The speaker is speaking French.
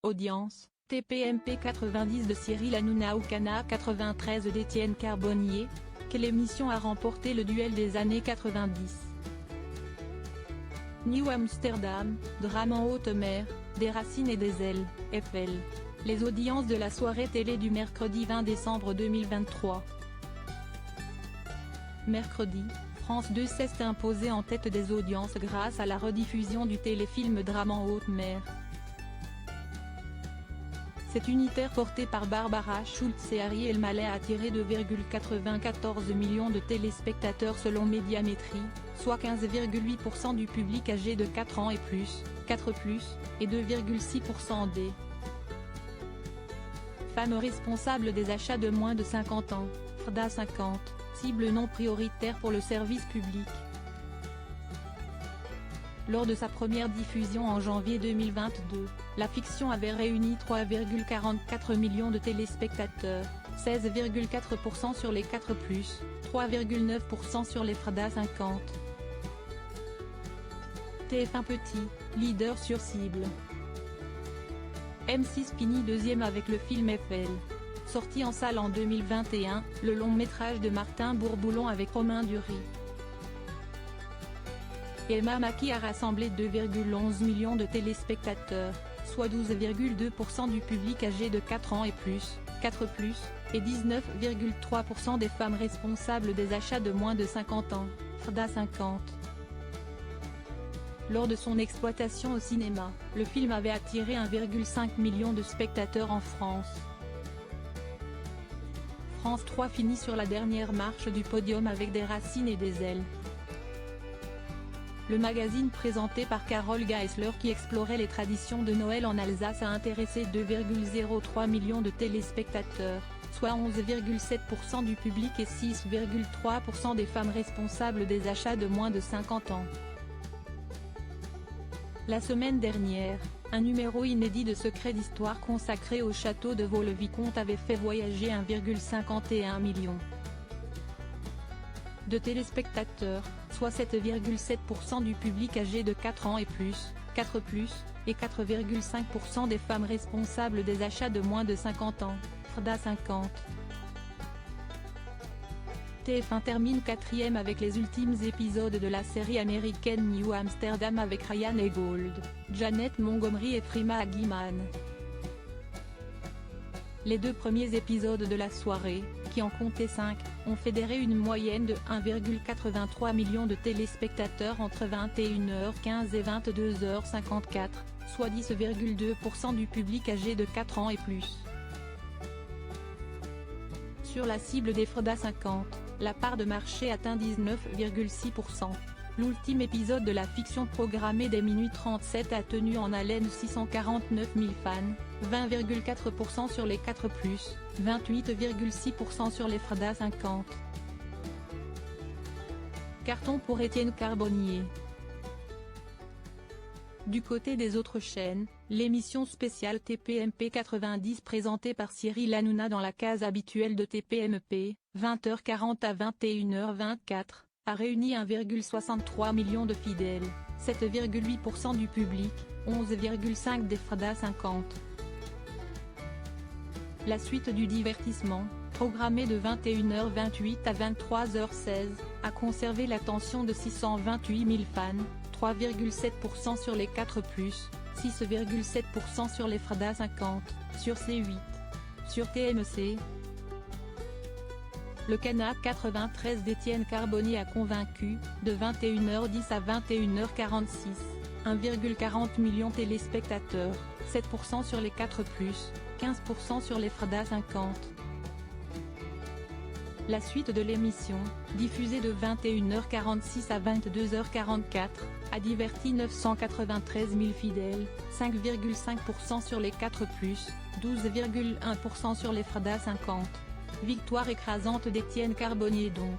Audience, TPMP 90 de Cyril Hanouna ou Cana 93 d'Étienne Carbonnier. Quelle émission a remporté le duel des années 90? New Amsterdam, Drame en haute mer, des racines et des ailes, FL. Les audiences de la soirée télé du mercredi 20 décembre 2023. Mercredi, France 2 s'est imposée en tête des audiences grâce à la rediffusion du téléfilm Drame en haute mer. Cet unitaire porté par Barbara Schultz et Ariel Mallet a attiré 2,94 millions de téléspectateurs selon Médiamétrie, soit 15,8% du public âgé de 4 ans et plus, 4+, et 2,6% des femmes responsables des achats de moins de 50 ans, FRDA 50, cible non prioritaire pour le service public. Lors de sa première diffusion en janvier 2022, la fiction avait réuni 3,44 millions de téléspectateurs, 16,4% sur les 4+, 3,9% sur les FRDA 50. TF1 Petit, leader sur cible. M6 finit deuxième avec le film FL. Sorti en salle en 2021, le long métrage de Martin Bourboulon avec Romain Duris. Emma Mackey a rassemblé 2,11 millions de téléspectateurs, soit 12,2% du public âgé de 4 ans et plus, 4+, et 19,3% des femmes responsables des achats de moins de 50 ans, FRDA 50. Lors de son exploitation au cinéma, le film avait attiré 1,5 million de spectateurs en France. France 3 finit sur la dernière marche du podium avec des racines et des ailes. Le magazine présenté par Carole Geisler qui explorait les traditions de Noël en Alsace a intéressé 2,03 millions de téléspectateurs, soit 11,7% du public et 6,3% des femmes responsables des achats de moins de 50 ans. La semaine dernière, un numéro inédit de Secrets d'Histoire consacré au château de Vaux-le-Vicomte avait fait voyager 1,51 million de téléspectateurs, soit 7,7% du public âgé de 4 ans et plus, 4+, et 4,5% des femmes responsables des achats de moins de 50 ans, FRDA 50. TF1 termine 4e avec les ultimes épisodes de la série américaine New Amsterdam avec Ryan et Gold, Janet Montgomery et Prima Aguiman. Les deux premiers épisodes de la soirée, qui en comptaient 5, ont fédéré une moyenne de 1,83 million de téléspectateurs entre 21h15 et 22h54, soit 10,2% du public âgé de 4 ans et plus. Sur la cible des FRDA 50, la part de marché atteint 19,6%. L'ultime épisode de la fiction programmée des minuit 37 a tenu en haleine 649 000 fans, 20,4% sur les 4+, 28,6% sur les FRDA 50. Carton pour Étienne Carbonnier. Du côté des autres chaînes, l'émission spéciale TPMP 90 présentée par Cyril Hanouna dans la case habituelle de TPMP, 20h40 à 21h24, a réuni 1,63 million de fidèles, 7,8% du public, 11,5% des FRDA 50. La suite du divertissement, programmée de 21h28 à 23h16, a conservé l'attention de 628 000 fans, 3,7% sur les 4+, 6,7% sur les FRDA 50, sur C8. Sur TMC, le Cana 93 d'Étienne Carbonnier a convaincu, de 21h10 à 21h46, 1,40 million de téléspectateurs, 7% sur les 4+, 15% sur les FRDA 50. La suite de l'émission, diffusée de 21h46 à 22h44, a diverti 993 000 fidèles, 5,5% sur les 4+, 12,1% sur les FRDA 50. Victoire écrasante d'Étienne Carbonnier donc.